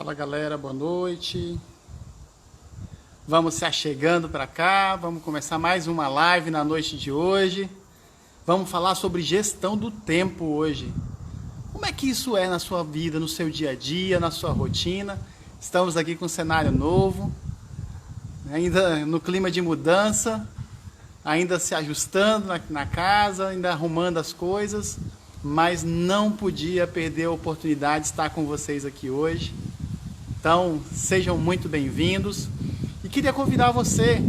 Fala galera, boa noite. Vamos se achegando para cá, vamos começar mais uma live na noite de hoje. Vamos falar sobre gestão do tempo hoje. Como é que isso é na sua vida, no seu dia a dia, na sua rotina? Estamos aqui com um cenário novo, ainda no clima de mudança, ainda se ajustando na casa, ainda arrumando as coisas, mas não podia perder a oportunidade de estar com vocês aqui hoje. Então, sejam muito bem-vindos. E queria convidar você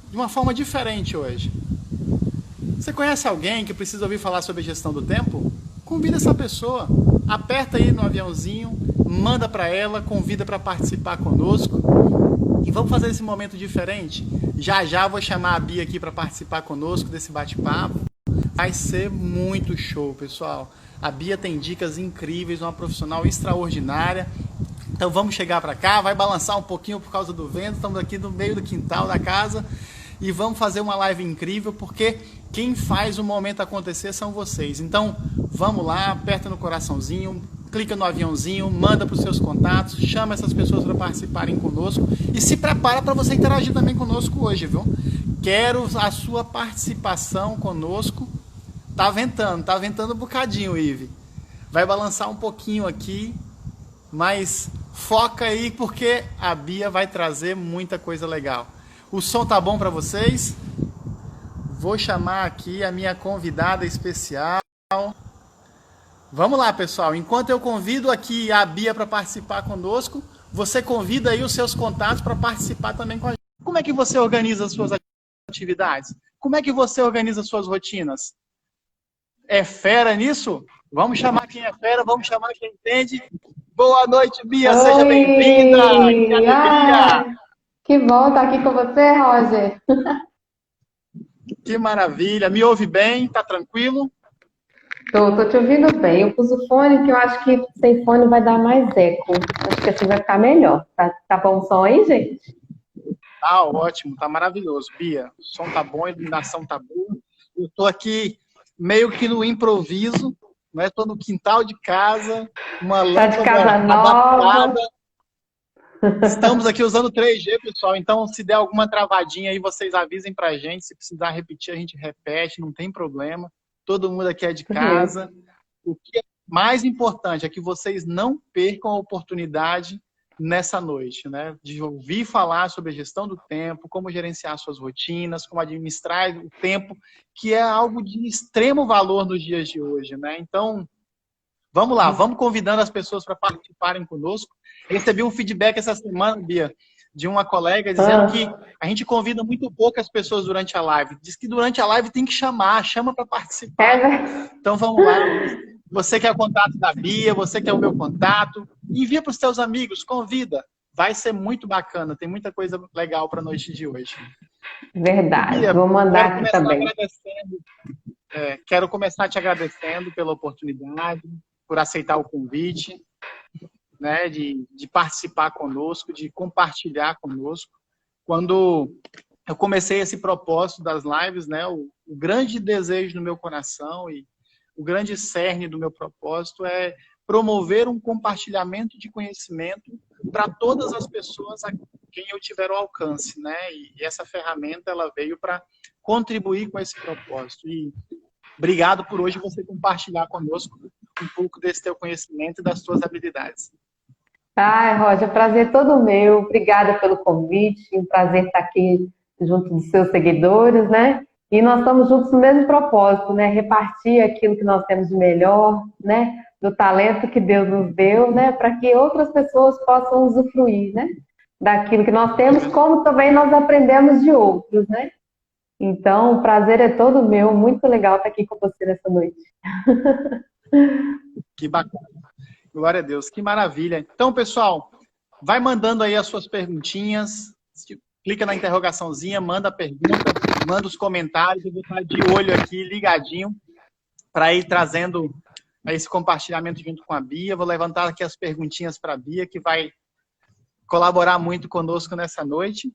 de uma forma diferente hoje. Você conhece alguém que precisa ouvir falar sobre gestão do tempo? Convida essa pessoa. Aperta aí no aviãozinho, manda para ela, convida para participar conosco. E vamos fazer esse momento diferente. Já já vou chamar a Bia aqui para participar conosco desse bate-papo. Vai ser muito show, pessoal. A Bia tem dicas incríveis, uma profissional extraordinária. Então vamos chegar para cá, vai balançar um pouquinho por causa do vento, estamos aqui no meio do quintal da casa e vamos fazer uma live incrível, porque quem faz o momento acontecer são vocês. Então vamos lá, aperta no coraçãozinho, clica no aviãozinho, manda para os seus contatos, chama essas pessoas para participarem conosco e se prepara para você interagir também conosco hoje, viu? Quero a sua participação conosco. Tá ventando um bocadinho, Ive. Vai balançar um pouquinho aqui, mas foca aí porque a Bia vai trazer muita coisa legal. O som tá bom para vocês? Vou chamar aqui a minha convidada especial. Vamos lá, pessoal. Enquanto eu convido aqui a Bia para participar conosco, você convida aí os seus contatos para participar também com a gente. Como é que você organiza as suas atividades? Como é que você organiza as suas rotinas? É fera nisso? Vamos chamar quem é fera, vamos chamar quem entende. Boa noite, Bia, seja bem-vinda. Que alegria! Que bom estar aqui com você, Roger. Que maravilha. Me ouve bem? Tá tranquilo? Tô te ouvindo bem. Eu pus o fone, que eu acho que sem fone vai dar mais eco. Acho que assim vai ficar melhor. Tá bom o som aí, gente? Tá ótimo, tá maravilhoso, Bia. O som tá bom, a iluminação tá boa. Eu tô aqui meio que no improviso, né? Tô no quintal de casa, uma Tá de casa lâmpada nova. adaptada. Estamos aqui usando 3G, pessoal, então se der alguma travadinha aí, vocês avisem pra gente. Se precisar repetir, a gente repete, não tem problema. Todo mundo aqui é de casa. O que é mais importante é que vocês não percam a oportunidade nessa noite, né? De ouvir falar sobre a gestão do tempo, como gerenciar suas rotinas, como administrar o tempo, que é algo de extremo valor nos dias de hoje, né? Então, vamos lá, vamos convidando as pessoas para participarem conosco. Recebi um feedback essa semana, Bia, de uma colega dizendo que a gente convida muito poucas pessoas durante a live. Diz que durante a live tem que chama para participar. Então vamos lá. Você que é o contato da Bia, você que é o meu contato, envia para os seus amigos, convida. Vai ser muito bacana, tem muita coisa legal para a noite de hoje. Verdade, Bia, vou mandar aqui também. Quero começar te agradecendo pela oportunidade, por aceitar o convite, né, de participar conosco, de compartilhar conosco. Quando eu comecei esse propósito das lives, né, o grande desejo do meu coração e o grande cerne do meu propósito é promover um compartilhamento de conhecimento para todas as pessoas a quem eu tiver o alcance, né? E essa ferramenta ela veio para contribuir com esse propósito. E obrigado por hoje você compartilhar conosco um pouco desse teu conhecimento e das tuas habilidades. Ai, Roger, prazer todo meu. Obrigada pelo convite. Um prazer estar aqui junto dos seus seguidores, né? E nós estamos juntos no mesmo propósito, né? Repartir aquilo que nós temos de melhor, né? Do talento que Deus nos deu, né? Para que outras pessoas possam usufruir, né? Daquilo que nós temos, como também nós aprendemos de outros, né? Então, o prazer é todo meu. Muito legal estar aqui com você nessa noite. Que bacana. Glória a Deus, que maravilha. Então, pessoal, vai mandando aí as suas perguntinhas, clica na interrogaçãozinha, manda a pergunta, manda os comentários, eu vou estar de olho aqui, ligadinho, para ir trazendo esse compartilhamento junto com a Bia. Vou levantar aqui as perguntinhas para a Bia, que vai colaborar muito conosco nessa noite.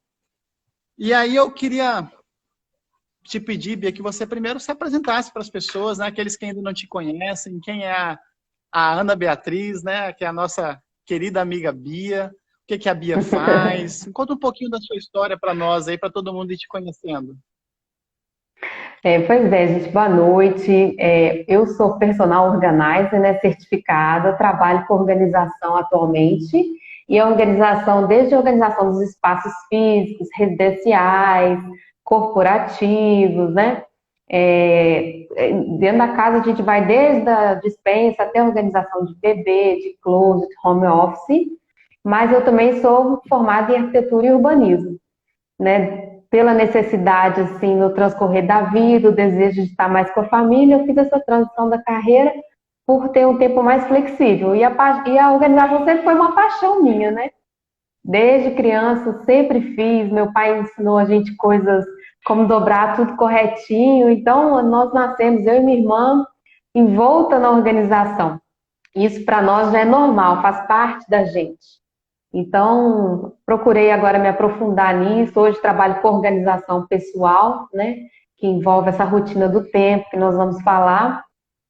E aí eu queria te pedir, Bia, que você primeiro se apresentasse para as pessoas, né, aqueles que ainda não te conhecem, quem é a Ana Beatriz, né, que é a nossa querida amiga Bia. O que a Bia faz? Conta um pouquinho da sua história para nós aí, para todo mundo ir te conhecendo. Pois é, gente, boa noite. Eu sou personal organizer, né, certificada, trabalho com organização atualmente, e a organização, desde a organização dos espaços físicos, residenciais, corporativos, né? Dentro da casa a gente vai desde a despensa até a organização de bebê, de closet, home office, mas eu também sou formada em arquitetura e urbanismo, né? Pela necessidade, assim, no transcorrer da vida, o desejo de estar mais com a família, eu fiz essa transição da carreira por ter um tempo mais flexível. E a organização sempre foi uma paixão minha, né? Desde criança, sempre fiz. Meu pai ensinou a gente coisas como dobrar tudo corretinho. Então, nós nascemos, eu e minha irmã, envolta na organização. Isso para nós já é normal, faz parte da gente. Então, procurei agora me aprofundar nisso. Hoje trabalho com organização pessoal, né? Que envolve essa rotina do tempo que nós vamos falar.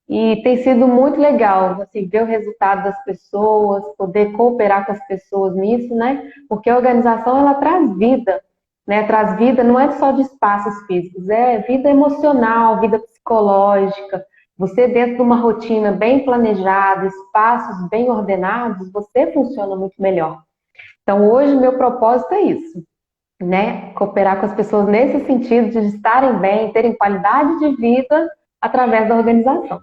E tem sido muito legal, assim, ver o resultado das pessoas, poder cooperar com as pessoas nisso, né? Porque a organização, ela traz vida, né? Traz vida não é só de espaços físicos, é vida emocional, vida psicológica. Você dentro de uma rotina bem planejada, espaços bem ordenados, você funciona muito melhor. Então, hoje, meu propósito é isso, né? Cooperar com as pessoas nesse sentido de estarem bem, terem qualidade de vida através da organização.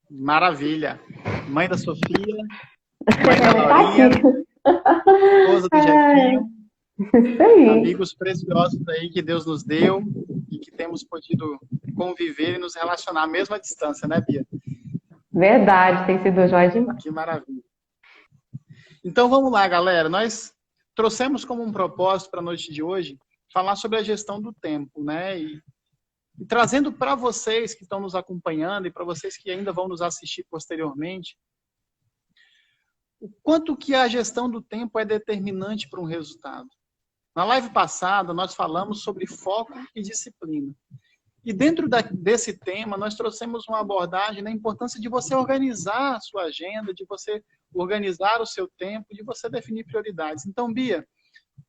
Maravilha. Mãe da Sofia, mãe da Tá Dorinha, aqui. esposa do Jefinho, Isso aí. amigos preciosos aí que Deus nos deu e que temos podido conviver e nos relacionar mesmo à distância, né, Bia? Verdade, tem sido jóia demais. Que maravilha. Então vamos lá, galera. Nós trouxemos como um propósito para a noite de hoje falar sobre a gestão do tempo, né? E trazendo para vocês que estão nos acompanhando e para vocês que ainda vão nos assistir posteriormente, o quanto que a gestão do tempo é determinante para um resultado. Na live passada, nós falamos sobre foco e disciplina. E dentro desse tema, nós trouxemos uma abordagem da importância de você organizar a sua agenda, de você organizar o seu tempo, de você definir prioridades. Então, Bia,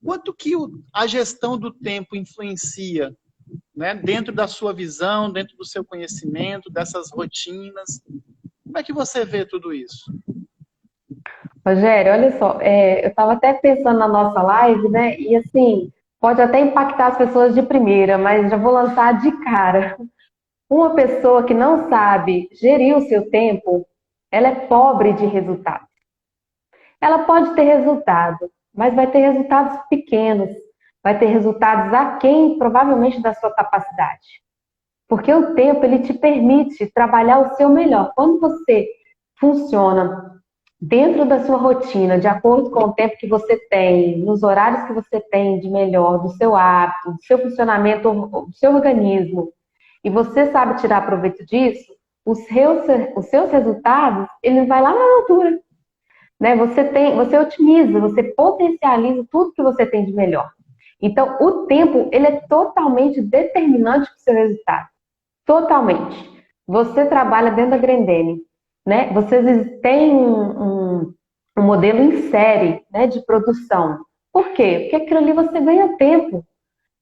quanto que a gestão do tempo influencia, né, dentro da sua visão, dentro do seu conhecimento, dessas rotinas? Como é que você vê tudo isso? Rogério, olha só, eu estava até pensando na nossa live, né? E assim, pode até impactar as pessoas de primeira, mas já vou lançar de cara. Uma pessoa que não sabe gerir o seu tempo, ela é pobre de resultados. Ela pode ter resultado, mas vai ter resultados pequenos, vai ter resultados aquém, provavelmente, da sua capacidade. Porque o tempo, ele te permite trabalhar o seu melhor. Quando você funciona dentro da sua rotina, de acordo com o tempo que você tem, nos horários que você tem de melhor, do seu hábito, do seu funcionamento, do seu organismo, e você sabe tirar proveito disso, os seus resultados, ele vai lá na altura. Né? Você otimiza, você potencializa tudo que você tem de melhor. Então, o tempo, ele é totalmente determinante para o seu resultado. Totalmente. Você trabalha dentro da Grendene, né? Vocês têm um modelo em série, né, de produção. Por quê? Porque aquilo ali você ganha tempo.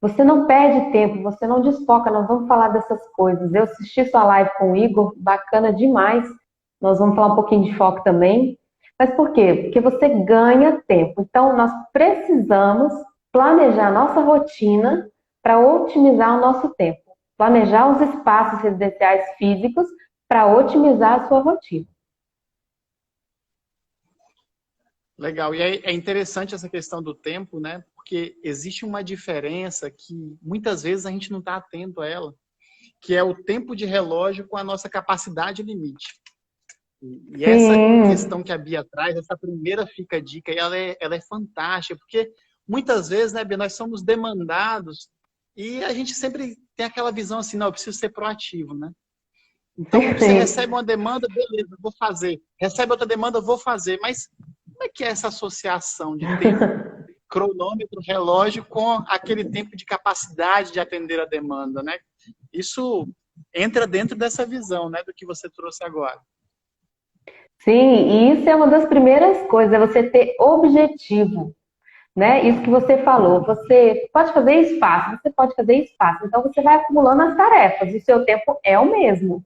Você não perde tempo, você não desfoca. Nós vamos falar dessas coisas. Eu assisti sua live com o Igor, bacana demais. Nós vamos falar um pouquinho de foco também. Mas por quê? Porque você ganha tempo. Então, nós precisamos planejar a nossa rotina para otimizar o nosso tempo. Planejar os espaços residenciais físicos para otimizar a sua rotina. Legal. E é interessante essa questão do tempo, né? Porque existe uma diferença que muitas vezes a gente não está atento a ela, que é o tempo de relógio com a nossa capacidade limite. E essa questão que a Bia traz, essa primeira fica a dica, ela é fantástica, porque muitas vezes, né, Bia, nós somos demandados e a gente sempre tem aquela visão assim, não, eu preciso ser proativo, né? Então, você recebe uma demanda, beleza, vou fazer. Recebe outra demanda, vou fazer. Mas como é que é essa associação de tempo, cronômetro, relógio, com aquele tempo de capacidade de atender a demanda, né? Isso entra dentro dessa visão, né, do que você trouxe agora. Sim, e isso é uma das primeiras coisas, é você ter objetivo, né? Isso que você falou, você pode fazer espaço, você pode fazer espaço, então você vai acumulando as tarefas, e o seu tempo é o mesmo.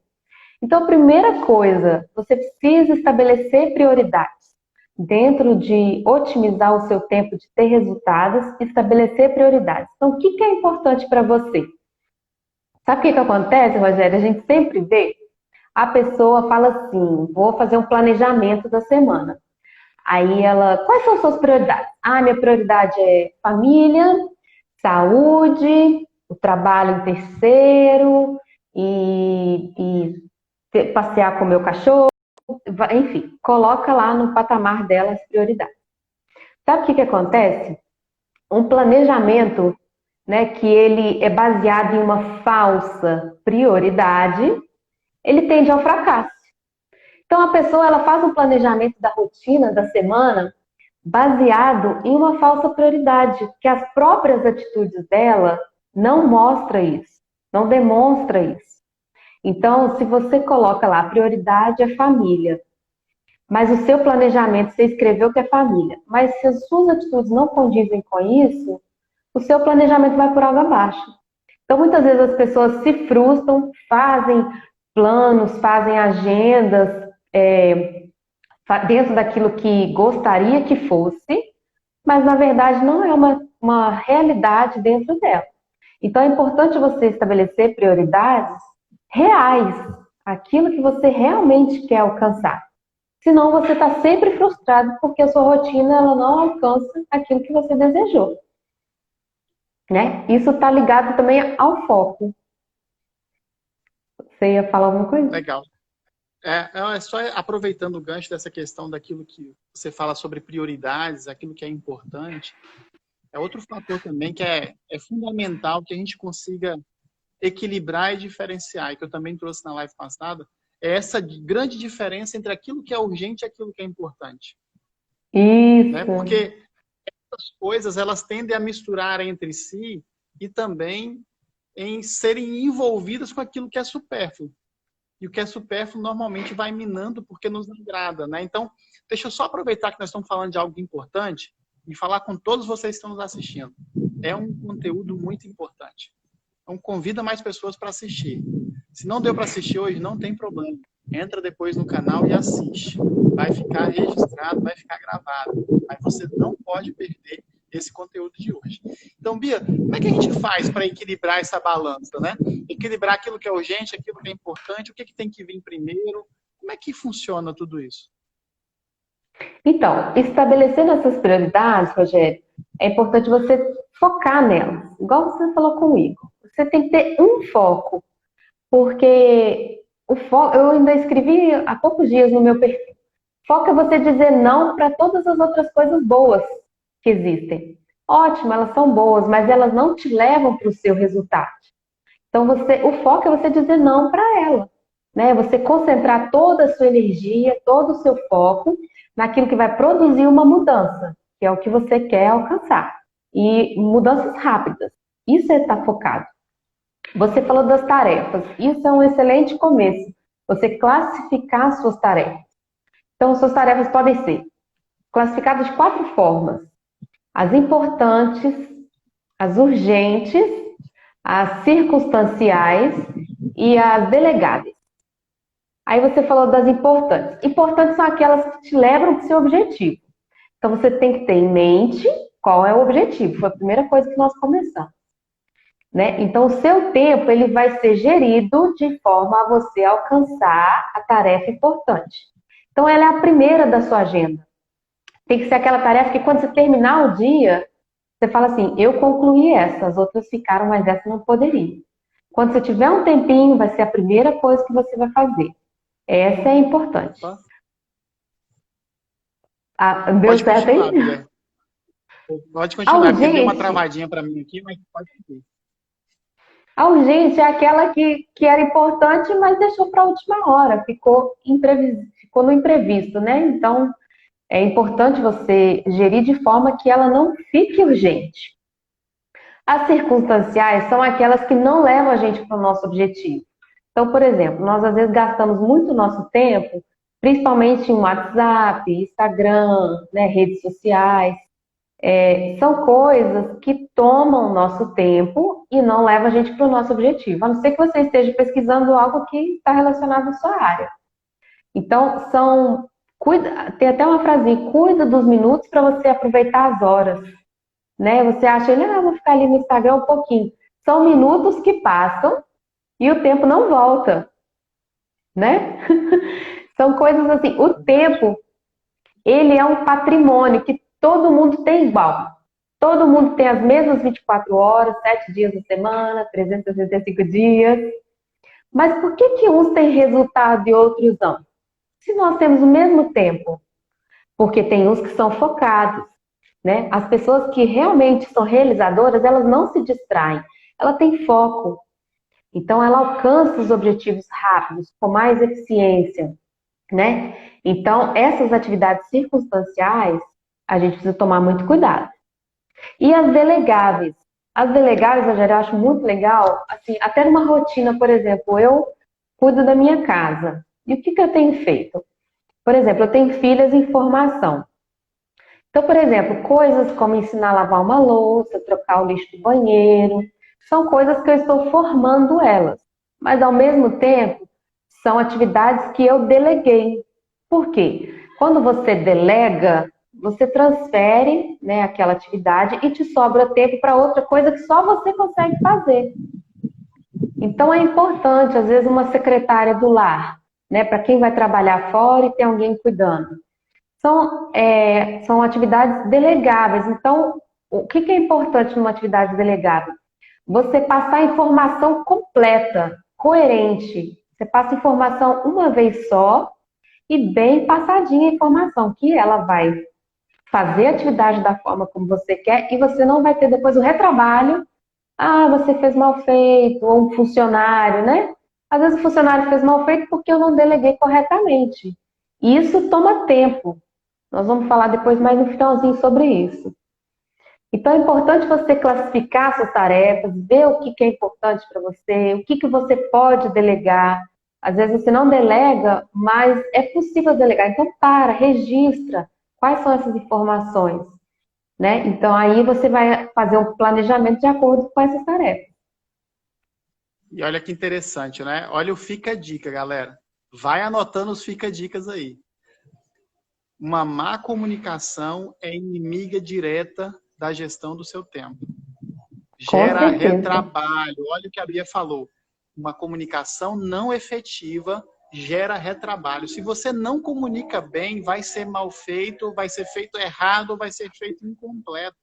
Então, a primeira coisa, você precisa estabelecer prioridades. Dentro de otimizar o seu tempo, de ter resultados, estabelecer prioridades. Então, o que é importante para você? Sabe o que acontece, Rogério? A gente sempre vê, a pessoa fala assim, vou fazer um planejamento da semana. Aí ela, quais são suas prioridades? Ah, minha prioridade é família, saúde, o trabalho em terceiro e passear com o meu cachorro. Enfim, coloca lá no patamar dela as prioridades. Sabe o que acontece? Um planejamento, né, que ele é baseado em uma falsa prioridade, ele tende ao fracasso. Então a pessoa ela faz um planejamento da rotina da semana baseado em uma falsa prioridade, que as próprias atitudes dela não mostra isso, não demonstra isso. Então, se você coloca lá, a prioridade é família, mas o seu planejamento, você escreveu que é família, mas se as suas atitudes não condizem com isso, o seu planejamento vai por água abaixo. Então, muitas vezes as pessoas se frustram, fazem planos, fazem agendas dentro daquilo que gostaria que fosse, mas na verdade não é uma realidade dentro dela. Então, é importante você estabelecer prioridades reais, aquilo que você realmente quer alcançar. Senão você está sempre frustrado porque a sua rotina ela não alcança aquilo que você desejou. Né? Isso está ligado também ao foco. Você ia falar alguma coisa? Legal. É só aproveitando o gancho dessa questão daquilo que você fala sobre prioridades, aquilo que é importante. É outro fator também que é fundamental que a gente consiga equilibrar e diferenciar, e que eu também trouxe na live passada, é essa grande diferença entre aquilo que é urgente e aquilo que é importante. Isso. Né? Porque essas coisas, elas tendem a misturar entre si e também em serem envolvidas com aquilo que é supérfluo. E o que é supérfluo normalmente vai minando porque nos agrada, né? Então, deixa eu só aproveitar que nós estamos falando de algo importante e falar com todos vocês que estão nos assistindo. É um conteúdo muito importante. Então, convida mais pessoas para assistir. Se não deu para assistir hoje, não tem problema. Entra depois no canal e assiste. Vai ficar registrado, vai ficar gravado. Mas você não pode perder esse conteúdo de hoje. Então, Bia, como é que a gente faz para equilibrar essa balança, né? Equilibrar aquilo que é urgente, aquilo que é importante, o que tem que vir primeiro? Como é que funciona tudo isso? Então, estabelecendo essas prioridades, Rogério, é importante você focar nelas, igual você falou comigo. Você tem que ter um foco, porque o foco, eu ainda escrevi há poucos dias no meu perfil. Foco é você dizer não para todas as outras coisas boas que existem. Ótimo, elas são boas, mas elas não te levam para o seu resultado. Então, o foco é você dizer não para ela, né? Você concentrar toda a sua energia, todo o seu foco naquilo que vai produzir uma mudança, que é o que você quer alcançar. E mudanças rápidas. Isso é estar focado. Você falou das tarefas. Isso é um excelente começo. Você classificar as suas tarefas. Então, suas tarefas podem ser classificadas de 4 formas: as importantes, as urgentes, as circunstanciais e as delegáveis. Aí você falou das importantes. Importantes são aquelas que te levam para o seu objetivo. Então você tem que ter em mente qual é o objetivo. Foi a primeira coisa que nós começamos. Né? Então o seu tempo ele vai ser gerido de forma a você alcançar a tarefa importante. Então ela é a primeira da sua agenda. Tem que ser aquela tarefa que quando você terminar o dia, você fala assim, eu concluí essa, as outras ficaram, mas essa não poderia. Quando você tiver um tempinho, vai ser a primeira coisa que você vai fazer. Essa é importante. Deu certo aí? Bia. Pode continuar, porque deu uma travadinha para mim aqui, mas pode seguir. A urgente é aquela que era importante, mas deixou para a última hora, ficou no imprevisto, né? Então, é importante você gerir de forma que ela não fique urgente. As circunstanciais são aquelas que não levam a gente para o nosso objetivo. Então, por exemplo, nós às vezes gastamos muito nosso tempo principalmente em WhatsApp, Instagram, né, redes sociais. São coisas que tomam nosso tempo e não levam a gente para o nosso objetivo, a não ser que você esteja pesquisando algo que está relacionado à sua área. Então, tem até uma frasinha, cuida dos minutos para você aproveitar as horas. Né? Você acha, vou ficar ali no Instagram um pouquinho. São minutos que passam e o tempo não volta. Né? São coisas assim, o tempo, ele é um patrimônio que todo mundo tem igual. Todo mundo tem as mesmas 24 horas, 7 dias na semana, 365 dias. Mas por que uns têm resultado e outros não? Se nós temos o mesmo tempo, porque tem uns que são focados, né? As pessoas que realmente são realizadoras, elas não se distraem, ela tem foco. Então, ela alcança os objetivos rápidos, com mais eficiência, né? Então, essas atividades circunstanciais, a gente precisa tomar muito cuidado. E as delegáveis? As delegáveis, eu já acho muito legal, assim, até numa rotina, por exemplo, eu cuido da minha casa. E o que eu tenho feito? Por exemplo, eu tenho filhas em formação. Então, por exemplo, coisas como ensinar a lavar uma louça, trocar o lixo do banheiro, são coisas que eu estou formando elas. Mas, ao mesmo tempo, são atividades que eu deleguei. Por quê? Quando você delega, você transfere, né, aquela atividade e te sobra tempo para outra coisa que só você consegue fazer. Então, é importante, às vezes, uma secretária do lar, né, para quem vai trabalhar fora e tem alguém cuidando. São atividades delegáveis. Então, o que é importante numa atividade delegável? Você passar a informação completa, coerente. Você passa a informação uma vez só e bem passadinha a informação, que ela vai fazer a atividade da forma como você quer e você não vai ter depois o retrabalho. Ah, você fez mal feito, ou um funcionário, né? Às vezes o funcionário fez mal feito porque eu não deleguei corretamente. E isso toma tempo. Nós vamos falar depois mais no finalzinho sobre isso. Então é importante você classificar suas tarefas, ver o que é importante para você, o que você pode delegar. Às vezes você não delega, mas é possível delegar. Então registra quais são essas informações, né? Então aí você vai fazer um planejamento de acordo com essas tarefas. E olha que interessante, né? Olha o fica dica, galera. Vai anotando os fica dicas aí. Uma má comunicação é inimiga direta da gestão do seu tempo. Gera retrabalho. Olha o que a Bia falou. Uma comunicação não efetiva gera retrabalho. Se você não comunica bem, vai ser mal feito, vai ser feito errado, vai ser feito incompleto.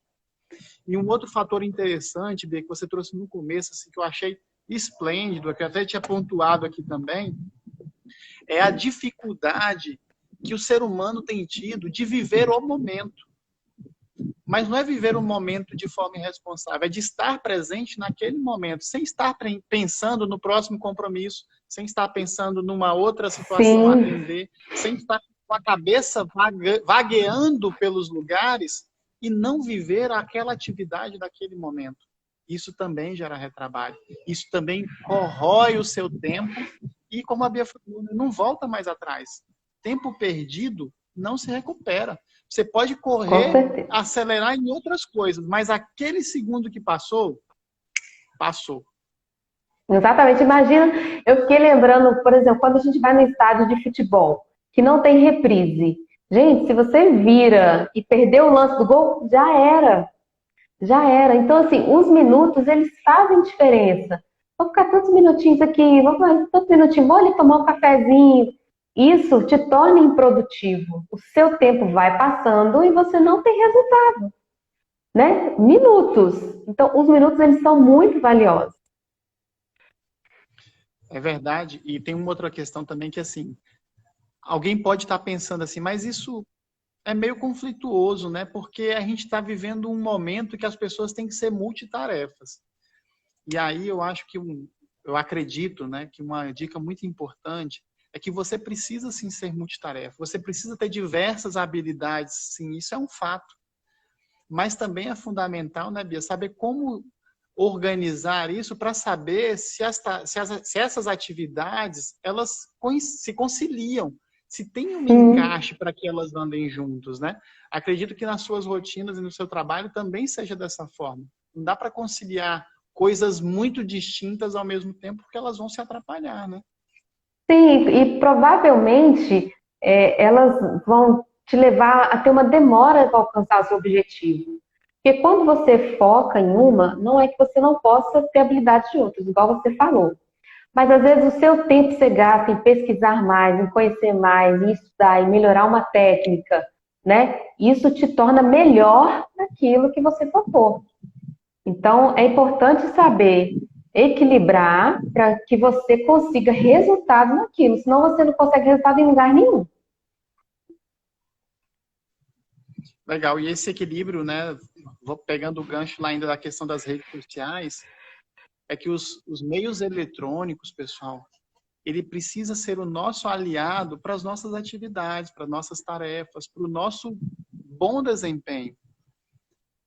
E um outro fator interessante, Bia, que você trouxe no começo, assim, que eu achei esplêndido, que eu até tinha pontuado aqui também, é a dificuldade que o ser humano tem tido de viver o momento. Mas não é viver o momento de forma irresponsável, é de estar presente naquele momento, sem estar pensando no próximo compromisso, sem estar pensando numa outra situação a atender, sem estar com a cabeça vagueando pelos lugares e não viver aquela atividade daquele momento. Isso também gera retrabalho. Isso também corrói o seu tempo e, como a Bia falou, não volta mais atrás. Tempo perdido não se recupera. Você pode correr, acelerar em outras coisas, mas aquele segundo que passou, passou. Exatamente. Imagina, eu fiquei lembrando, por exemplo, quando a gente vai no estádio de futebol, que não tem reprise. Gente, se você vira e perdeu o lance do gol, já era. Já era. Então, assim, os minutos, eles fazem diferença. Vou ficar tantos minutinhos aqui, vou ficar tantos minutinhos, vou ali tomar um cafezinho. Isso te torna improdutivo. O seu tempo vai passando e você não tem resultado. Né? Minutos. Então, os minutos, eles são muito valiosos. É verdade. E tem uma outra questão também que, assim, alguém pode estar pensando assim, mas isso é meio conflituoso, né? Porque a gente está vivendo um momento que as pessoas têm que ser multitarefas. E aí eu acho que, eu acredito, né, que uma dica muito importante é que você precisa, sim, ser multitarefa. Você precisa ter diversas habilidades, sim, isso é um fato. Mas também é fundamental, né, Bia, saber como organizar isso para saber se essas atividades, elas se conciliam, se tem um encaixe para que elas andem juntos, né? Acredito que nas suas rotinas e no seu trabalho também seja dessa forma. Não dá para conciliar coisas muito distintas ao mesmo tempo, porque elas vão se atrapalhar, né? Sim, e provavelmente elas vão te levar a ter uma demora para alcançar o seu objetivo. Porque quando você foca em uma, não é que você não possa ter habilidade de outras, igual você falou. Mas às vezes o seu tempo que você gasta em pesquisar mais, em conhecer mais, em estudar, em melhorar uma técnica, né? Isso te torna melhor naquilo que você focou. Então, é importante saber equilibrar para que você consiga resultado naquilo, senão você não consegue resultado em lugar nenhum. Legal. E esse equilíbrio, né? Vou pegando o gancho lá ainda da questão das redes sociais, é que os meios eletrônicos, pessoal, ele precisa ser o nosso aliado para as nossas atividades, para as nossas tarefas, para o nosso bom desempenho.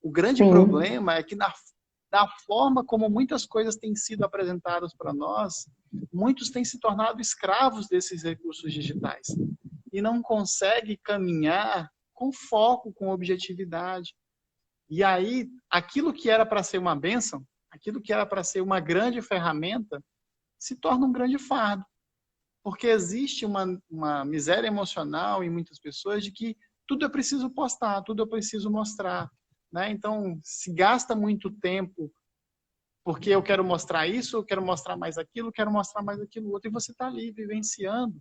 O grande Sim, problema é que da forma como muitas coisas têm sido apresentadas para nós, muitos têm se tornado escravos desses recursos digitais e não conseguem caminhar com foco, com objetividade. E aí, aquilo que era para ser uma bênção, aquilo que era para ser uma grande ferramenta, se torna um grande fardo. Porque existe uma miséria emocional em muitas pessoas de que tudo eu preciso postar, tudo eu preciso mostrar. Né? Então, se gasta muito tempo porque eu quero mostrar isso, eu quero mostrar mais aquilo, quero mostrar mais aquilo outro, e você está ali vivenciando.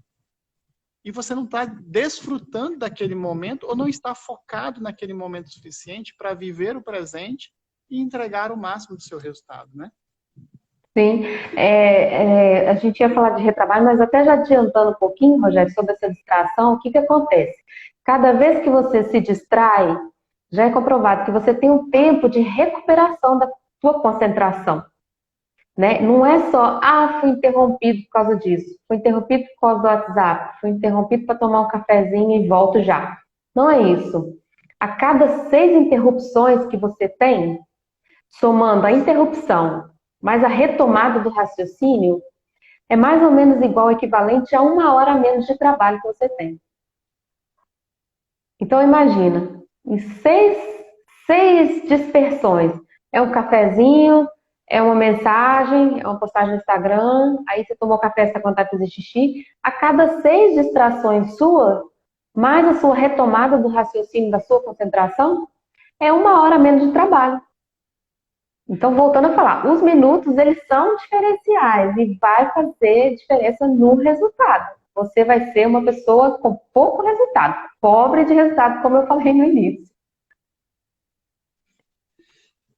E você não está desfrutando daquele momento ou não está focado naquele momento suficiente para viver o presente e entregar o máximo do seu resultado, né? sim. A gente ia falar de retrabalho, mas até já adiantando um pouquinho, Rogério, sobre essa distração, o que que acontece? Cada vez que você se distrai, já é comprovado que você tem um tempo de recuperação da sua concentração. Né? Não é só, fui interrompido por causa disso, fui interrompido por causa do WhatsApp, fui interrompido para tomar um cafezinho e volto já. Não é isso. A cada 6 interrupções que você tem, somando a interrupção mais a retomada do raciocínio, é mais ou menos igual, equivalente a 1 hora a menos de trabalho que você tem. Então imagina, em seis dispersões, é um cafezinho, é uma mensagem, é uma postagem no Instagram, aí você tomou café, você está com vontade de fazer xixi. A cada 6 distrações suas, mais a sua retomada do raciocínio, da sua concentração, é 1 hora menos de trabalho. Então, voltando a falar, os minutos, eles são diferenciais e vai fazer diferença no resultado. Você vai ser uma pessoa com pouco resultado, pobre de resultado, como eu falei no início.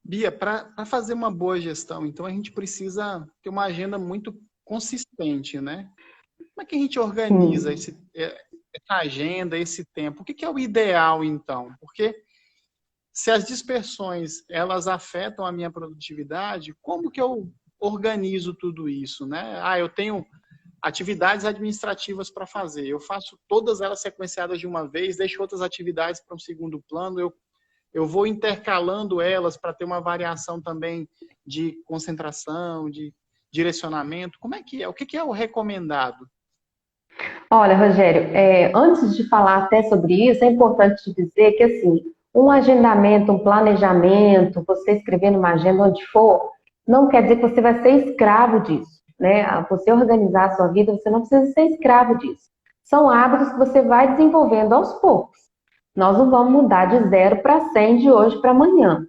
Bia, para fazer uma boa gestão, então a gente precisa ter uma agenda muito consistente, né? Como é que a gente organiza Sim. essa agenda, esse tempo? O que é o ideal, então? Porque se as dispersões elas afetam a minha produtividade, como que eu organizo tudo isso, né? Eu tenho atividades administrativas para fazer, eu faço todas elas sequenciadas de uma vez, deixo outras atividades para um segundo plano, eu vou intercalando elas para ter uma variação também de concentração, de direcionamento. Como é que é? O que é o recomendado? Olha, Rogério, antes de falar até sobre isso, é importante te dizer que, assim, um agendamento, um planejamento, você escrever numa agenda onde for, não quer dizer que você vai ser escravo disso, né? Você organizar a sua vida, você não precisa ser escravo disso. São hábitos que você vai desenvolvendo aos poucos. Nós não vamos mudar de 0 para 100 de hoje para amanhã.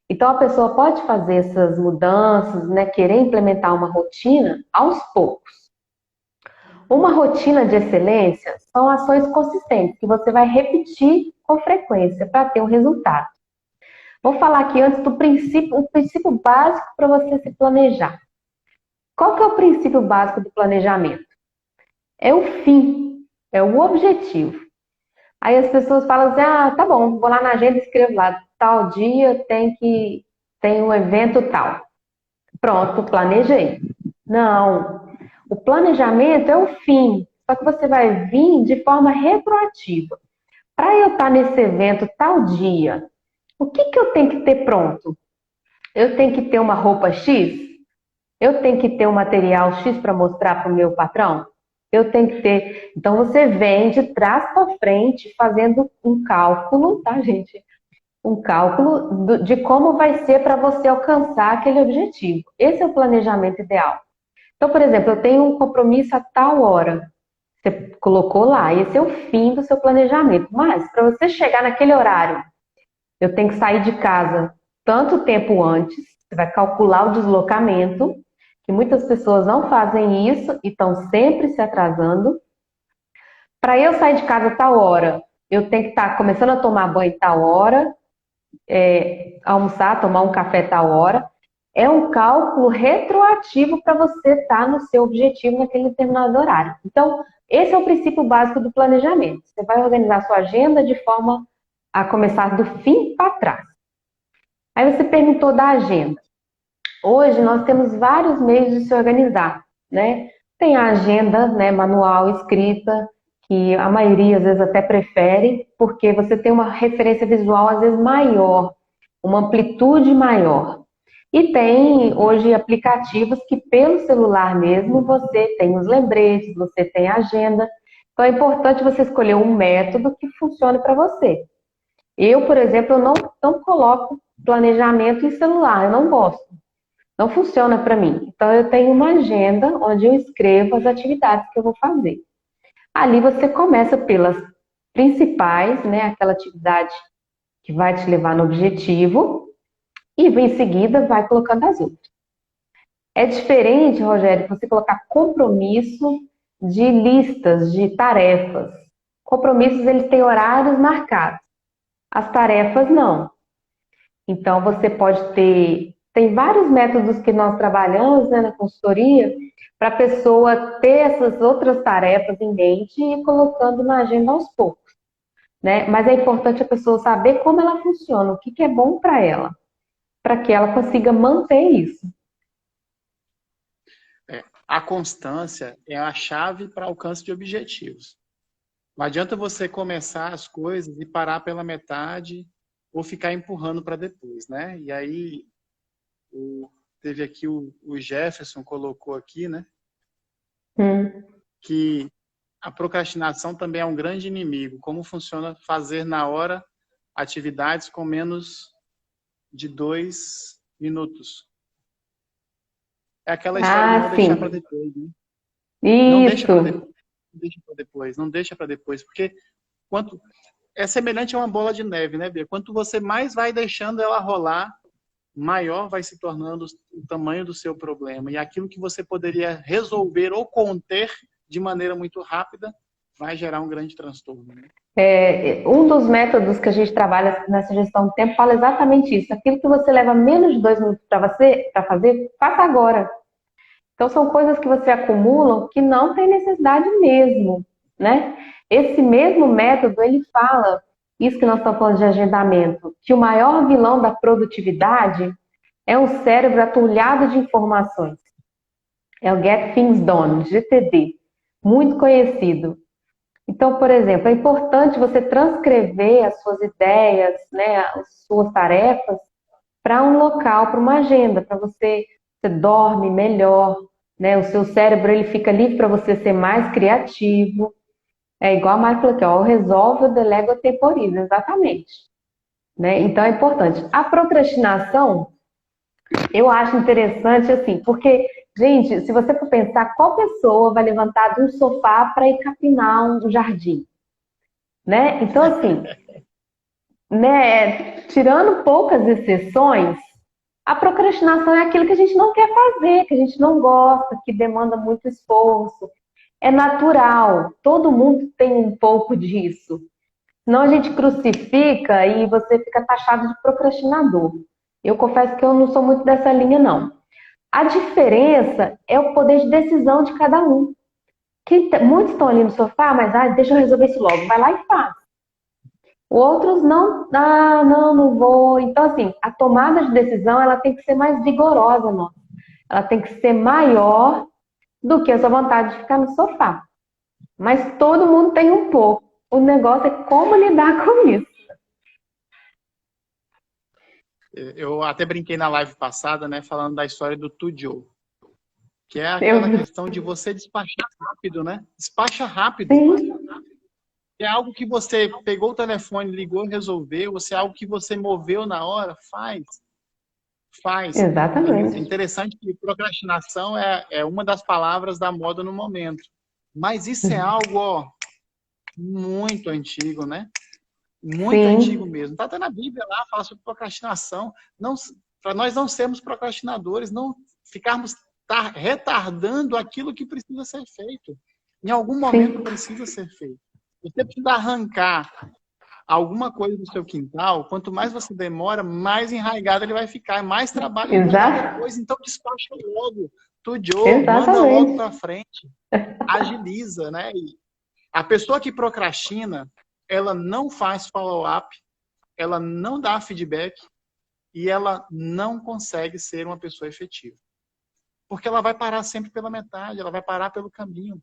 Então, a pessoa pode fazer essas mudanças, né? Querer implementar uma rotina aos poucos. Uma rotina de excelência são ações consistentes que você vai repetir com frequência para ter um resultado. Vou falar aqui antes do princípio, o princípio básico para você se planejar. Qual que é o princípio básico do planejamento? É o fim, é o objetivo. Aí as pessoas falam assim, tá bom, vou lá na agenda e escrevo lá, tal dia tem um evento tal. Pronto, planejei. Não, o planejamento é o fim, só que você vai vir de forma retroativa. Para eu estar nesse evento tal dia, o que que eu tenho que ter pronto? Eu tenho que ter uma roupa X? Eu tenho que ter um material X para mostrar para o meu patrão? eu tenho que ter. Então você vem de trás para frente fazendo um cálculo, tá, gente? Um cálculo de como vai ser para você alcançar aquele objetivo. Esse é o planejamento ideal. Então, por exemplo, eu tenho um compromisso a tal hora. Você colocou lá, esse é o fim do seu planejamento. Mas, para você chegar naquele horário, eu tenho que sair de casa tanto tempo antes, você vai calcular o deslocamento, que muitas pessoas não fazem isso e estão sempre se atrasando. Para eu sair de casa a tal hora, eu tenho que estar começando a tomar banho tal hora, almoçar, tomar um café tal hora. É um cálculo retroativo para você estar no seu objetivo naquele determinado horário. Então, esse é o princípio básico do planejamento. Você vai organizar sua agenda de forma a começar do fim para trás. Aí você perguntou da agenda. Hoje nós temos vários meios de se organizar, né? Tem a agenda, né, manual, escrita, que a maioria às vezes até prefere, porque você tem uma referência visual às vezes maior, uma amplitude maior. E tem hoje aplicativos que pelo celular mesmo você tem os lembretes, você tem a agenda. Então é importante você escolher um método que funcione para você. Eu, por exemplo, eu não coloco planejamento em celular, eu não gosto. Não funciona para mim. Então eu tenho uma agenda onde eu escrevo as atividades que eu vou fazer. Ali você começa pelas principais, né, aquela atividade que vai te levar no objetivo, e em seguida vai colocando as outras. É diferente, Rogério, você colocar compromisso de listas, de tarefas. Compromissos, eles têm horários marcados. As tarefas, não. Então, você pode ter... Tem vários métodos que nós trabalhamos, né, na consultoria, para a pessoa ter essas outras tarefas em mente e ir colocando na agenda aos poucos, né? Mas é importante a pessoa saber como ela funciona, o que é bom para que ela consiga manter isso. A constância é a chave para alcance de objetivos. Não adianta você começar as coisas e parar pela metade ou ficar empurrando para depois, né? E aí, teve aqui o Jefferson colocou aqui, né? Que a procrastinação também é um grande inimigo. Como funciona fazer na hora atividades com menos de 2 minutos? É aquela história de não deixar para Sim. depois, né? Não deixa para Isso. depois, não deixa para depois, não deixa para depois, porque quanto é semelhante a uma bola de neve, né, Bia? Quanto você mais vai deixando ela rolar, maior vai se tornando o tamanho do seu problema. E aquilo que você poderia resolver ou conter de maneira muito rápida vai gerar um grande transtorno, né? Um dos métodos que a gente trabalha nessa gestão do tempo fala exatamente isso. Aquilo que você leva menos de 2 minutos para fazer, faça agora. Então, são coisas que você acumula que não tem necessidade mesmo, né? Esse mesmo método, ele fala, isso que nós estamos falando de agendamento, que o maior vilão da produtividade é um cérebro atulhado de informações. É o Get Things Done, GTD, muito conhecido. Então, por exemplo, é importante você transcrever as suas ideias, né, as suas tarefas para um local, para uma agenda, para você dorme melhor, né? O seu cérebro ele fica livre para você ser mais criativo. É igual a Mari falou aqui, ó, resolve, o delega, o temporiza, exatamente. Né? Então é importante. A procrastinação, eu acho interessante assim, porque, gente, se você for pensar, qual pessoa vai levantar de um sofá para ir capinar um jardim? Né? Então, assim, né, tirando poucas exceções, a procrastinação é aquilo que a gente não quer fazer, que a gente não gosta, que demanda muito esforço. É natural, todo mundo tem um pouco disso. Senão a gente crucifica e você fica taxado de procrastinador. Eu confesso que eu não sou muito dessa linha, não. A diferença é o poder de decisão de cada um. Muitos estão ali no sofá, mas deixa eu resolver isso logo. Vai lá e faz. Outros não, não vou. Então, assim, a tomada de decisão ela tem que ser mais vigorosa, não. Ela tem que ser maior do que a sua vontade de ficar no sofá. Mas todo mundo tem um pouco. O negócio é como lidar com isso. Eu até brinquei na live passada, né, falando da história do Tudio. que é Eu, aquela questão de você despachar rápido, né? Despacha rápido. sim, É algo que você pegou o telefone, ligou, resolveu, ou se é algo que você moveu na hora, faz. Faz. É exatamente. interessante que procrastinação é uma das palavras da moda no momento. Mas isso é algo, ó, muito antigo, né? Muito antigo Sim, mesmo. Está até na Bíblia lá, fala sobre procrastinação. Não, para nós não sermos procrastinadores, não ficarmos retardando aquilo que precisa ser feito. Em algum momento sim, precisa ser feito. Você precisa arrancar alguma coisa do seu quintal, quanto mais você demora, mais enraigado ele vai ficar, mais trabalho ele vai dar exa depois. Então despacha logo, tudiou, manda logo exatamente. para frente, agiliza, né? E a pessoa que procrastina, ela não faz follow-up, ela não dá feedback e ela não consegue ser uma pessoa efetiva. Porque ela vai parar sempre pela metade, ela vai parar pelo caminho,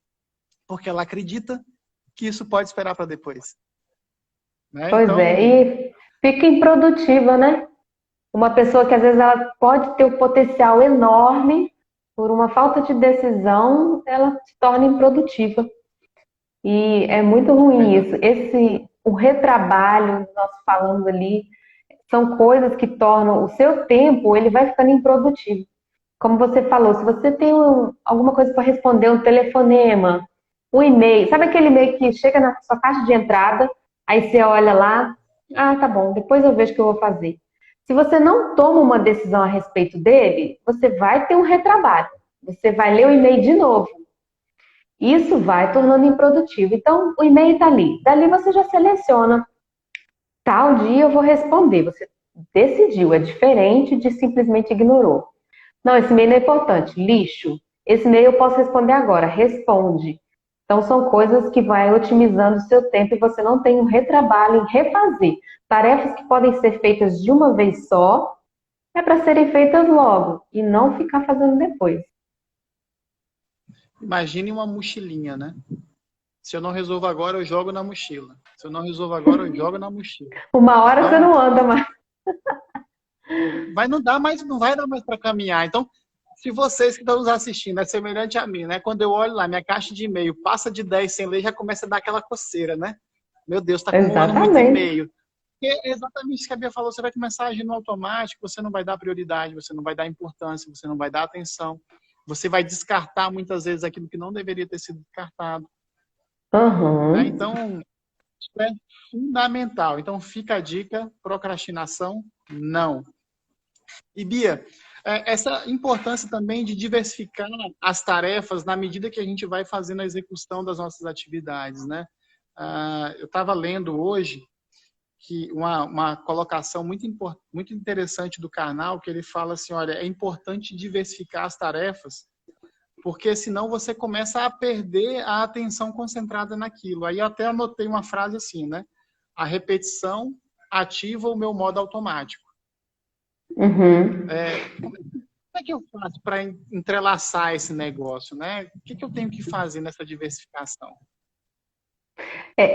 porque ela acredita que isso pode esperar para depois. Né? Pois é, Então, e fica improdutiva, né? Uma pessoa que às vezes ela pode ter um potencial enorme, por uma falta de decisão, ela se torna improdutiva. E é muito ruim verdade. isso. O retrabalho, nós falamos ali, são coisas que tornam o seu tempo, ele vai ficando improdutivo. Como você falou, se você tem alguma coisa para responder, um telefonema, um e-mail, sabe aquele e-mail que chega na sua caixa de entrada, aí você olha lá, ah, tá bom, depois eu vejo o que eu vou fazer. Se você não toma uma decisão a respeito dele, você vai ter um retrabalho. Você vai ler o e-mail de novo. Isso vai tornando improdutivo. Então, o e-mail está ali. Dali você já seleciona. Tal dia eu vou responder. Você decidiu. É diferente de simplesmente ignorou. Não, esse e-mail não é importante. Lixo. Esse e-mail eu posso responder agora. Responde. Então, são coisas que vai otimizando o seu tempo e você não tem um retrabalho em refazer. Tarefas que podem ser feitas de uma vez só, é para serem feitas logo e não ficar fazendo depois. Imagine uma mochilinha, né? Se eu não resolvo agora, eu jogo na mochila. Se eu não resolvo agora, eu jogo na mochila. Uma hora você Então, não anda mais. não dar mais, não vai dar mais para caminhar. Então, se vocês que estão nos assistindo é semelhante a mim, né? Quando eu olho lá, minha caixa de e-mail passa de 10 sem ler, já começa a dar aquela coceira, né? Meu Deus, está acumulando muito Exatamente. e-mail. Porque é exatamente isso que a Bia falou, você vai começar a agir no automático, você não vai dar prioridade, você não vai dar importância, você não vai dar atenção, você vai descartar muitas vezes aquilo que não deveria ter sido descartado. Né? Uhum. Então, isso é fundamental. Então, fica a dica, procrastinação, não. E, Bia, essa importância também de diversificar as tarefas na medida que a gente vai fazendo a execução das nossas atividades, né? Eu estava lendo hoje que uma colocação muito interessante do Karnal, que ele fala assim, olha, é importante diversificar as tarefas, porque senão você começa a perder a atenção concentrada naquilo. Aí eu até anotei uma frase assim, né? A repetição ativa o meu modo automático. Uhum. Como é que eu faço para entrelaçar esse negócio, né? O que eu tenho que fazer nessa diversificação?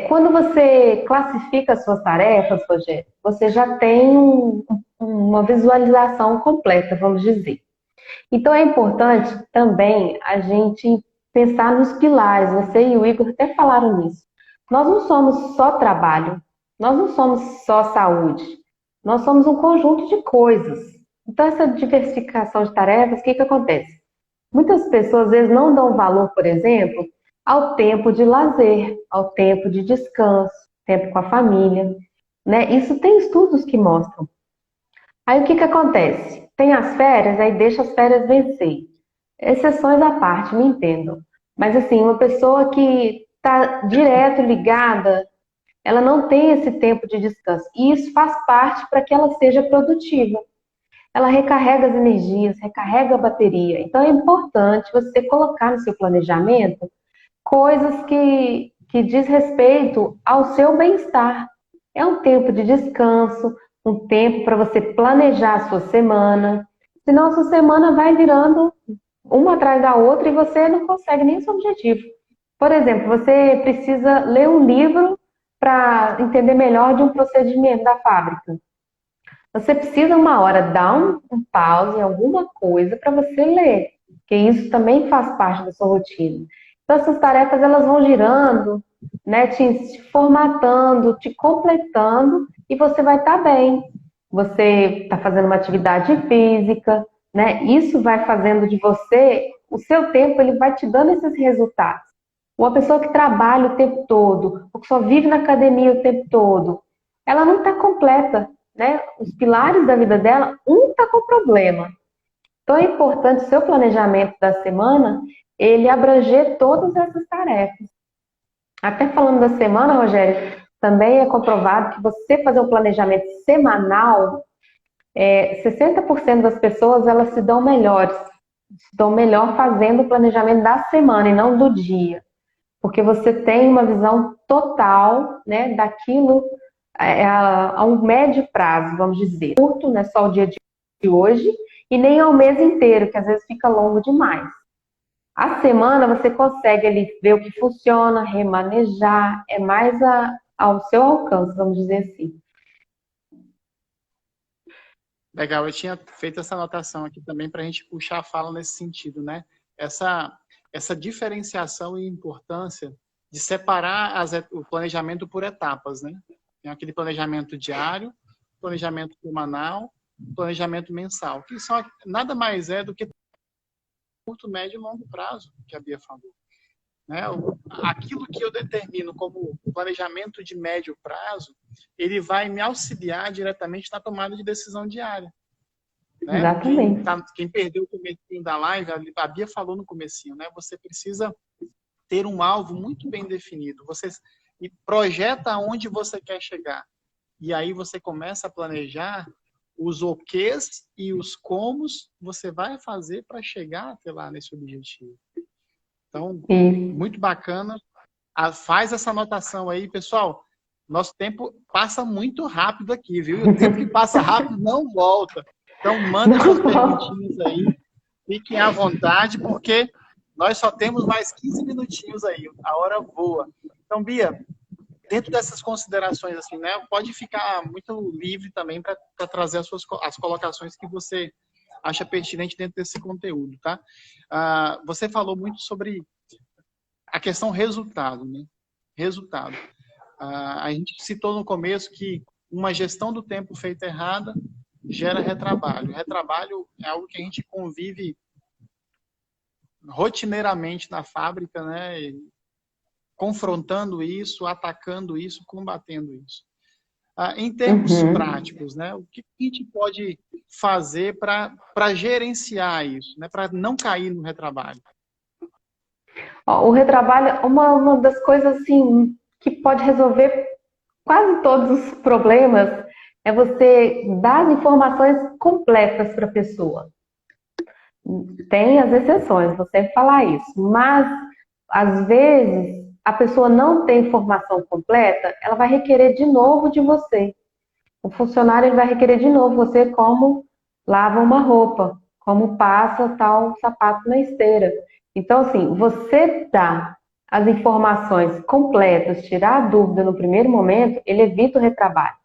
Quando você classifica as suas tarefas, Rogério, você já tem uma visualização completa, vamos dizer. Então é importante também a gente pensar nos pilares. Você e o Igor até falaram nisso. Nós não somos só trabalho, nós não somos só saúde, nós somos um conjunto de coisas. Então essa diversificação de tarefas, o que que acontece? Muitas pessoas às vezes não dão valor, por exemplo, ao tempo de lazer, ao tempo de descanso, tempo com a família, né? Isso tem estudos que mostram. Aí o que que acontece? Tem as férias, aí deixa as férias vencer. Exceções à parte, me entendam. Mas assim, uma pessoa que está direto ligada, ela não tem esse tempo de descanso. E isso faz parte para que ela seja produtiva. Ela recarrega as energias, recarrega a bateria. Então é importante você colocar no seu planejamento coisas que diz respeito ao seu bem-estar. É um tempo de descanso, um tempo para você planejar a sua semana. Senão a sua semana vai virando uma atrás da outra e você não consegue nem o seu objetivo. Por exemplo, você precisa ler um livro para entender melhor de um procedimento da fábrica. Você precisa uma hora dar um pause em alguma coisa para você ler. porque isso também faz parte da sua rotina. Então, essas tarefas, elas vão girando, né, te formatando, te completando, e você vai estar bem. Você está fazendo uma atividade física, né? Isso vai fazendo de você, o seu tempo, ele vai te dando esses resultados. Uma pessoa que trabalha o tempo todo, ou que só vive na academia o tempo todo, ela não está completa, né? Os pilares da vida dela, um está com problema. Então é importante o seu planejamento da semana, ele abranger todas essas tarefas. Até falando da semana, Rogério, também é comprovado que você fazer um planejamento semanal, 60% das pessoas elas se dão melhores, se dão melhor fazendo o planejamento da semana e não do dia. Porque você tem uma visão total, né, daquilo a um médio prazo, vamos dizer. Curto, não é só o dia de hoje, e nem ao mês inteiro, que às vezes fica longo demais. A semana você consegue ali ver o que funciona, remanejar, é mais ao seu alcance, vamos dizer assim. Legal, eu tinha feito essa anotação aqui também para a gente puxar a fala nesse sentido, né? Essa diferenciação e importância de separar o planejamento por etapas, né? Tem aquele planejamento diário, planejamento semanal, planejamento mensal, que são, nada mais é do que curto, médio e longo prazo, que a Bia falou. Né? Aquilo que eu determino como planejamento de médio prazo, ele vai me auxiliar diretamente na tomada de decisão diária. Né? Exatamente. Quem perdeu o comecinho da live, a Bia falou no comecinho, né? Você precisa ter um alvo muito bem definido. Você projeta aonde você quer chegar. E aí você começa a planejar os oquês e os comos você vai fazer para chegar até lá nesse objetivo. Então, muito bacana. Faz essa anotação aí, pessoal. Nosso tempo passa muito rápido aqui, viu? E o tempo que passa rápido não volta. Então, mandem suas perguntinhas aí. Fiquem à vontade, porque nós só temos mais 15 minutinhos aí. A hora voa. Então, Bia, dentro dessas considerações, assim, né? Pode ficar muito livre também para trazer as colocações que você acha pertinente dentro desse conteúdo, tá? Você falou muito sobre a questão resultado, né? Resultado. A gente citou no começo que uma gestão do tempo feita errada gera retrabalho. Retrabalho é algo que a gente convive rotineiramente na fábrica, né? Confrontando isso, atacando isso, combatendo isso. Em termos práticos, né? O que a gente pode fazer para gerenciar isso, né? Para não cair no retrabalho? O retrabalho, uma das coisas assim que pode resolver quase todos os problemas é você dar as informações completas para a pessoa. Tem as exceções, vou sempre falar isso, mas às vezes a pessoa não tem informação completa, ela vai requerer de novo de você. O funcionário ele vai requerer de novo você como lava uma roupa, como passa tal sapato na esteira. Então, assim, você dá as informações completas, tirar a dúvida no primeiro momento, ele evita o retrabalho.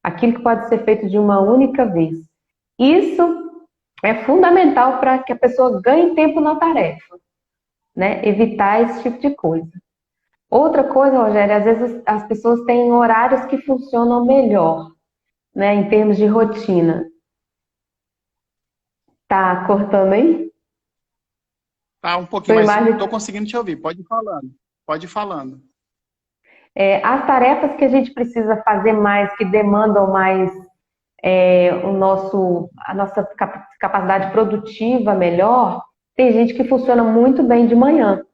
Aquilo que pode ser feito de uma única vez. Isso é fundamental para que a pessoa ganhe tempo na tarefa, né? Evitar esse tipo de coisa. Outra coisa, Rogério, às vezes as pessoas têm horários que funcionam melhor, né, em termos de rotina. Tá cortando aí? Tá um pouquinho, mas estou conseguindo te ouvir. Pode ir falando. Pode ir falando. As tarefas que a gente precisa fazer mais, que demandam mais a nossa capacidade produtiva melhor, tem gente que funciona muito bem de manhã.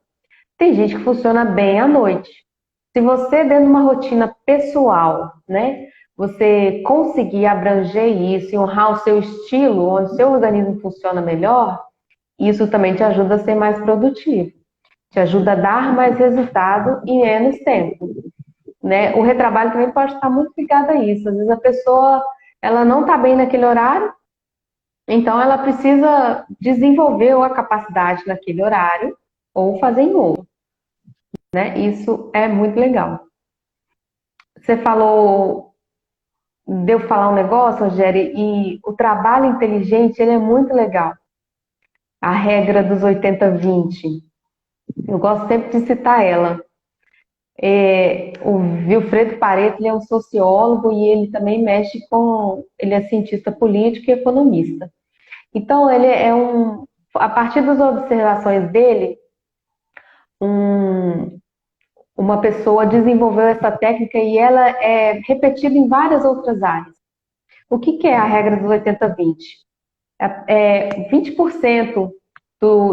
Tem gente que funciona bem à noite. Se você, dentro de uma rotina pessoal, né, você conseguir abranger isso e honrar o seu estilo, onde o seu organismo funciona melhor, isso também te ajuda a ser mais produtivo. Te ajuda a dar mais resultado em menos tempo. Né? O retrabalho também pode estar muito ligado a isso. Às vezes a pessoa ela não está bem naquele horário, então ela precisa desenvolver a capacidade naquele horário ou fazer em outro. Né? Isso é muito legal. Você falou, deu falar um negócio, Rogério, e o trabalho inteligente ele é muito legal. a regra dos 80-20. Eu gosto sempre de citar ela. O Vilfredo Pareto, ele é um sociólogo e ele também ele é cientista político e economista. Então, a partir das observações dele, uma pessoa desenvolveu essa técnica e ela é repetida em várias outras áreas. O que é a regra dos 80-20? 20%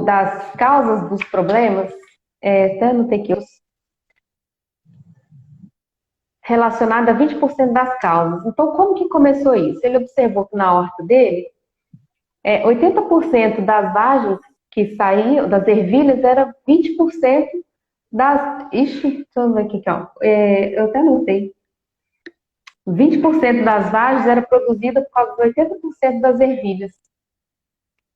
das causas dos problemas, até anotei aqui, relacionada a 20% das causas. Então, como que começou isso? Ele observou que na horta dele, 80% das vagens que saíam, das ervilhas, era 20% das... Ixi, deixa eu ver aqui, ó. Eu até anotei. 20% das vagens era produzida por causa de 80% das ervilhas.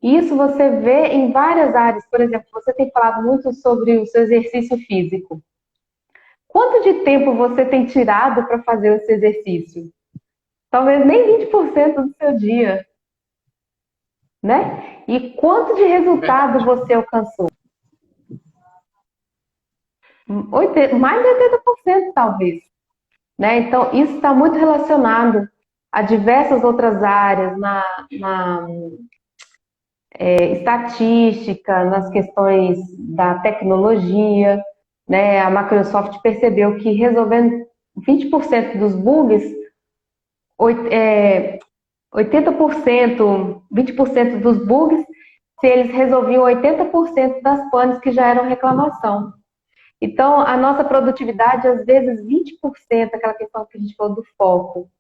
Isso você vê em várias áreas. Por exemplo, você tem falado muito sobre o seu exercício físico. Quanto de tempo você tem tirado para fazer esse exercício? Talvez nem 20% do seu dia, né? E quanto de resultado você alcançou? Mais de 80%, talvez. Né? Então, isso está muito relacionado a diversas outras áreas, na estatística, nas questões da tecnologia, né? A Microsoft percebeu que resolvendo 20% dos bugs, 80%, 20% dos bugs, se eles resolviam 80% das panes que já eram reclamação. Então, a nossa produtividade, às vezes, 20%, aquela questão que a gente falou do foco.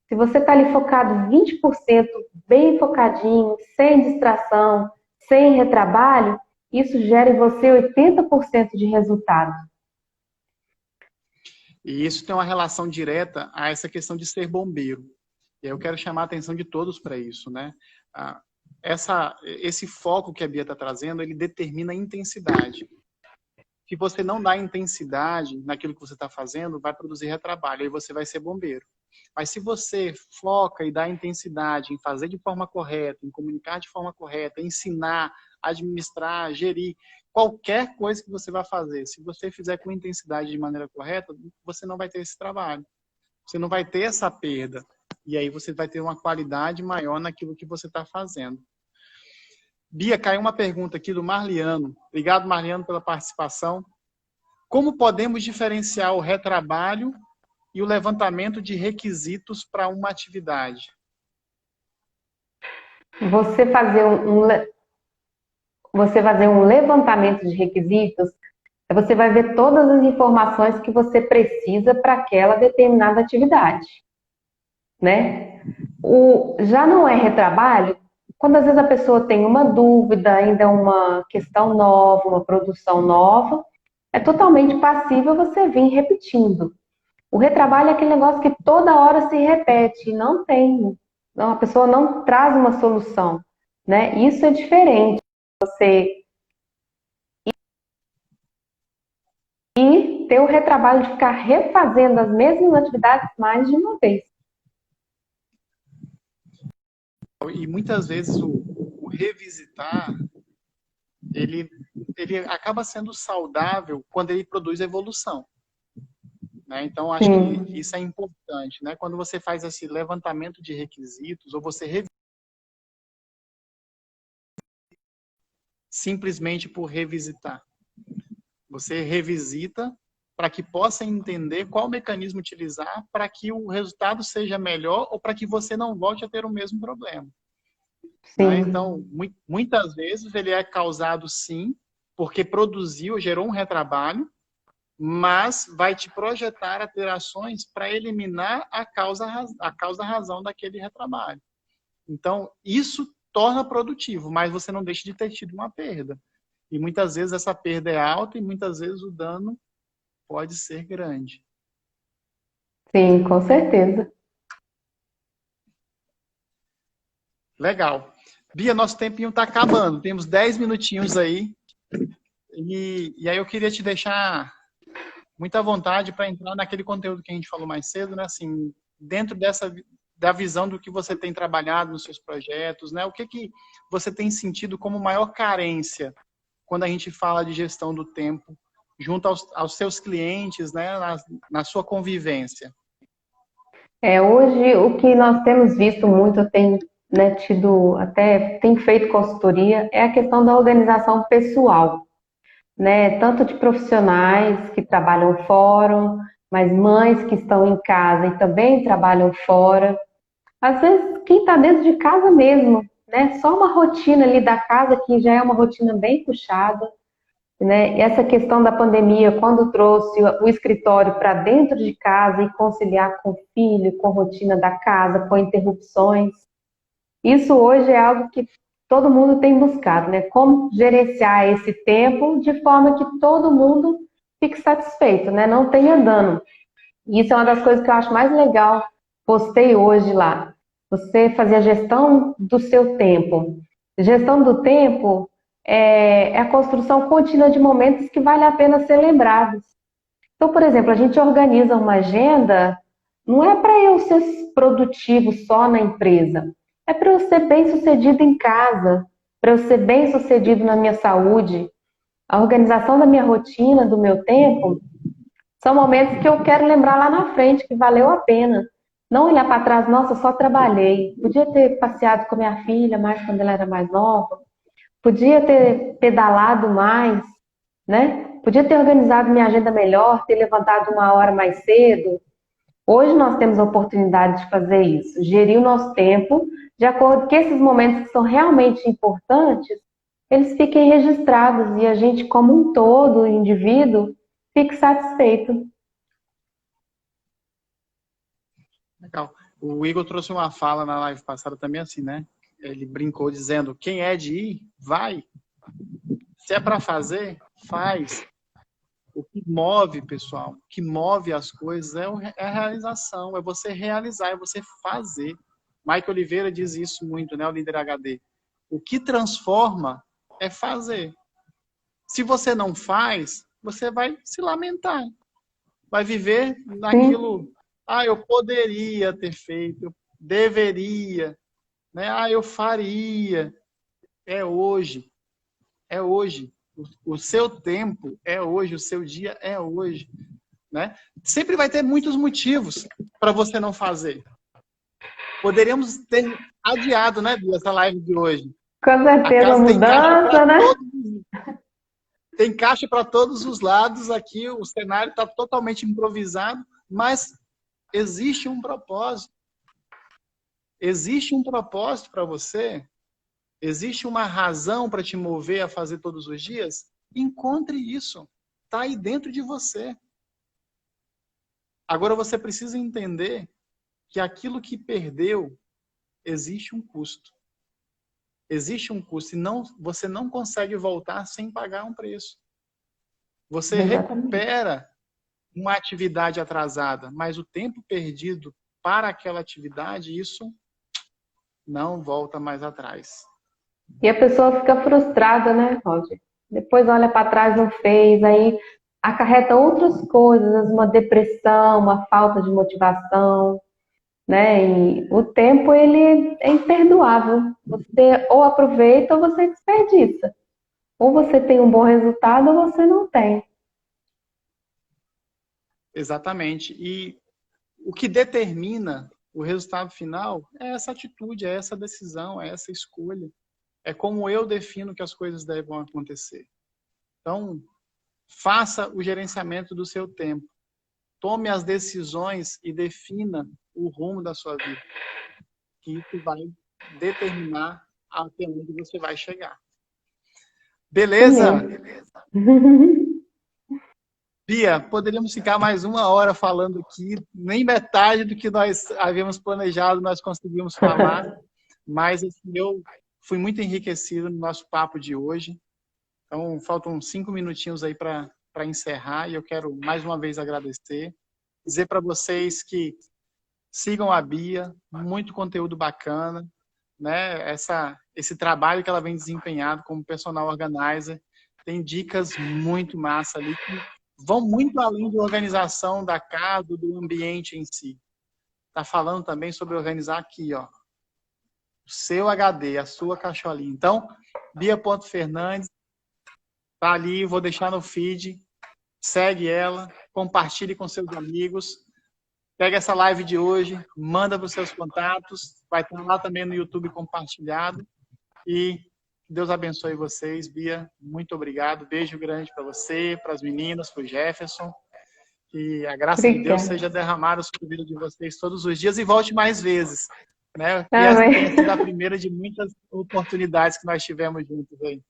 Se você está ali focado 20%, bem focadinho, sem distração, sem retrabalho, isso gera em você 80% de resultado. E isso tem uma relação direta a essa questão de ser bombeiro. E eu quero chamar a atenção de todos para isso, né? Esse foco que a Bia está trazendo, ele determina a intensidade. Se você não dá intensidade naquilo que você está fazendo, vai produzir retrabalho, aí você vai ser bombeiro. Mas se você foca e dá intensidade em fazer de forma correta, em comunicar de forma correta, ensinar, administrar, gerir, qualquer coisa que você vai fazer, se você fizer com intensidade de maneira correta, você não vai ter esse trabalho. Você não vai ter essa perda. E aí você vai ter uma qualidade maior naquilo que você está fazendo. Bia, caiu uma pergunta aqui do Marliano. Obrigado, Marliano, pela participação. Como podemos diferenciar o retrabalho e o levantamento de requisitos para uma atividade? Você fazer um levantamento de requisitos, você vai ver todas as informações que você precisa para aquela determinada atividade, né? Já não é retrabalho, quando às vezes a pessoa tem uma dúvida, ainda é uma questão nova, uma produção nova, é totalmente passível você vir repetindo. O retrabalho é aquele negócio que toda hora se repete, não tem, a pessoa não traz uma solução, né? Isso é diferente. Você ter o retrabalho de ficar refazendo as mesmas atividades mais de uma vez. E muitas vezes o revisitar, ele acaba sendo saudável quando ele produz evolução. Né? Então, acho que isso é importante. Né? Quando você faz esse levantamento de requisitos, ou você simplesmente por revisitar. Você revisita para que possa entender qual mecanismo utilizar para que o resultado seja melhor ou para que você não volte a ter o mesmo problema. Né? Então, muitas vezes ele é causado, sim, porque produziu, gerou um retrabalho, mas vai te projetar a ter ações para eliminar a causa-razão daquele retrabalho. Então, isso torna produtivo, mas você não deixa de ter tido uma perda. E muitas vezes essa perda é alta e muitas vezes o dano pode ser grande. Sim, com certeza. Legal. Bia, nosso tempinho está acabando. Temos 10 minutinhos aí. E aí eu queria te deixar muita vontade para entrar naquele conteúdo que a gente falou mais cedo, né? Assim, dentro da visão do que você tem trabalhado nos seus projetos, né? O que você tem sentido como maior carência quando a gente fala de gestão do tempo junto aos seus clientes, né? Na sua convivência? Hoje, o que nós temos visto muito, eu tenho, né, tem feito consultoria, é a questão da organização pessoal, né? Tanto de profissionais que trabalham fora, mas mães que estão em casa e também trabalham fora. Às vezes, quem está dentro de casa mesmo, né? Só uma rotina ali da casa que já é uma rotina bem puxada, né? E essa questão da pandemia, quando trouxe o escritório para dentro de casa e conciliar com o filho, com a rotina da casa, com interrupções, isso hoje é algo que todo mundo tem buscado, né? Como gerenciar esse tempo de forma que todo mundo fique satisfeito, né? Não tenha dano. E isso é uma das coisas que eu acho mais legal. Postei hoje lá. Você fazer a gestão do seu tempo. Gestão do tempo é a construção contínua de momentos que vale a pena ser lembrados. Então, por exemplo, a gente organiza uma agenda, não é para eu ser produtivo só na empresa, é para eu ser bem-sucedido em casa, para eu ser bem-sucedido na minha saúde. A organização da minha rotina, do meu tempo, são momentos que eu quero lembrar lá na frente, que valeu a pena. Não olhar para trás, nossa, só trabalhei. Podia ter passeado com minha filha mais quando ela era mais nova. Podia ter pedalado mais, né? Podia ter organizado minha agenda melhor, ter levantado uma hora mais cedo. Hoje nós temos a oportunidade de fazer isso, gerir o nosso tempo de acordo com que esses momentos que são realmente importantes, eles fiquem registrados e a gente, como um todo, o indivíduo, fique satisfeito. Legal. O Igor trouxe uma fala na live passada também assim, né? Ele brincou dizendo, quem é de ir, vai. Se é para fazer, faz. O que move, pessoal, o que move as coisas é a realização, é você realizar, é você fazer. Mike Oliveira diz isso muito, né? O líder HD. O que transforma é fazer. Se você não faz, você vai se lamentar. Vai viver naquilo, eu poderia ter feito, eu deveria, né? Eu faria. É hoje. É hoje. O seu tempo é hoje, o seu dia é hoje, né? Sempre vai ter muitos motivos para você não fazer. Poderíamos ter adiado, né, Bia, essa live de hoje. Com certeza, mudança, né? Tem caixa para todos os lados aqui, o cenário está totalmente improvisado, mas existe um propósito. Existe um propósito para você? Existe uma razão para te mover a fazer todos os dias? Encontre isso. Está aí dentro de você. Agora você precisa entender que aquilo que perdeu, existe um custo. Existe um custo e você não consegue voltar sem pagar um preço. Você recupera uma atividade atrasada, mas o tempo perdido para aquela atividade, isso não volta mais atrás. E a pessoa fica frustrada, né, Roger? Depois olha para trás, não fez, aí acarreta outras coisas, uma depressão, uma falta de motivação, né? E o tempo, ele é imperdoável. Você ou aproveita ou você desperdiça. Ou você tem um bom resultado ou você não tem. Exatamente. E o que determina o resultado final é essa atitude, é essa decisão, é essa escolha. É como eu defino que as coisas devem acontecer. Então, faça o gerenciamento do seu tempo. Tome as decisões e defina o rumo da sua vida. Que isso vai determinar até onde você vai chegar. Beleza? Bia, poderíamos ficar mais uma hora falando aqui, nem metade do que nós havíamos planejado nós conseguimos falar, mas assim, eu fui muito enriquecido no nosso papo de hoje. Então, faltam 5 minutinhos aí para encerrar e eu quero mais uma vez agradecer, dizer para vocês que sigam a Bia, muito conteúdo bacana, né? Esse trabalho que ela vem desempenhando como personal organizer, tem dicas muito massa ali que vão muito além da organização da casa, do ambiente em si. está falando também sobre organizar aqui, ó, o seu HD, a sua caixolinha. Então, Bia.Fernandes, tá ali, vou deixar no feed, segue ela, compartilhe com seus amigos, pega essa live de hoje, manda para os seus contatos, vai estar lá também no YouTube compartilhado, e Deus abençoe vocês. Bia, muito obrigado, beijo grande para você, para as meninas, para o Jefferson, que a graça de Deus seja derramada sobre a vida de vocês todos os dias e volte mais vezes, né? Que essa tenha sido a primeira de muitas oportunidades que nós tivemos juntos aí.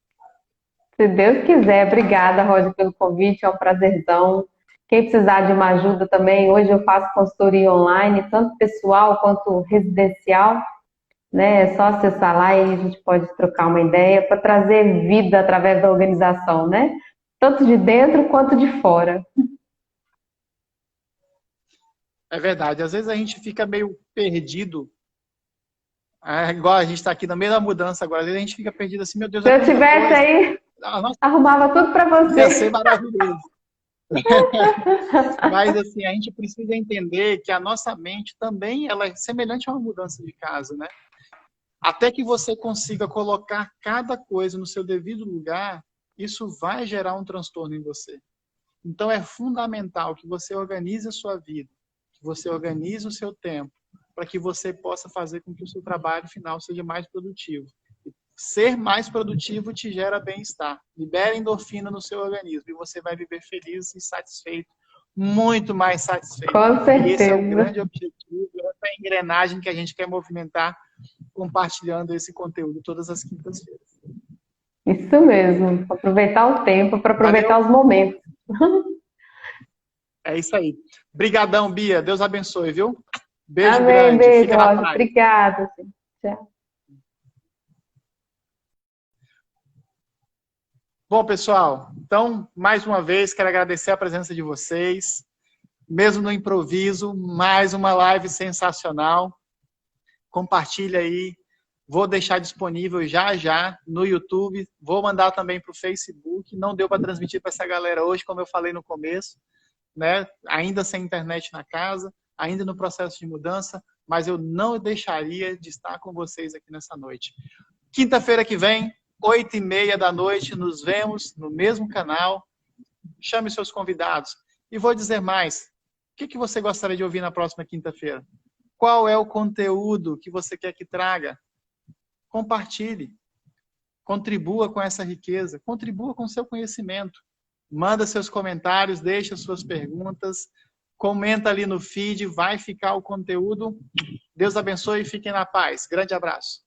Se Deus quiser. Obrigada, Roger, pelo convite, é um prazerzão. Quem precisar de uma ajuda também, hoje eu faço consultoria online, tanto pessoal quanto residencial, né? É só acessar lá e a gente pode trocar uma ideia para trazer vida através da organização, né? Tanto de dentro quanto de fora. É verdade, às vezes a gente fica meio perdido, igual a gente está aqui no meio da mudança agora, às vezes a gente fica perdido assim, meu Deus, Se eu tivesse aí, arrumava tudo para você. Ia ser maravilhoso. Mas assim, a gente precisa entender que a nossa mente também ela é semelhante a uma mudança de casa, né? Até que você consiga colocar cada coisa no seu devido lugar, isso vai gerar um transtorno em você. Então é fundamental que você organize a sua vida, que você organize o seu tempo, para que você possa fazer com que o seu trabalho final seja mais produtivo. Ser mais produtivo te gera bem-estar. Libera endorfina no seu organismo e você vai viver feliz e satisfeito, muito mais satisfeito. Com certeza. E esse é o grande objetivo, essa engrenagem que a gente quer movimentar, compartilhando esse conteúdo todas as quintas-feiras. Isso mesmo, aproveitar o tempo, para aproveitar os momentos. É isso aí. Brigadão, Bia. Deus abençoe, viu? Beijo Amém, grande. beijo, Fica na Roger. paz. Obrigada. Tchau. Bom, pessoal, então, mais uma vez, quero agradecer a presença de vocês. Mesmo no improviso, mais uma live sensacional. Compartilha aí. Vou deixar disponível já já no YouTube. Vou mandar também para o Facebook. Não deu para transmitir para essa galera hoje, como eu falei no começo, né? Ainda sem internet na casa, ainda no processo de mudança, mas eu não deixaria de estar com vocês aqui nessa noite. Quinta-feira que vem, 8h30 da noite, nos vemos no mesmo canal. Chame seus convidados. E vou dizer mais. O que você gostaria de ouvir na próxima quinta-feira? Qual é o conteúdo que você quer que traga? Compartilhe. Contribua com essa riqueza. Contribua com o seu conhecimento. Manda seus comentários, deixa suas perguntas. Comenta ali no feed, vai ficar o conteúdo. Deus abençoe e fiquem na paz. Grande abraço.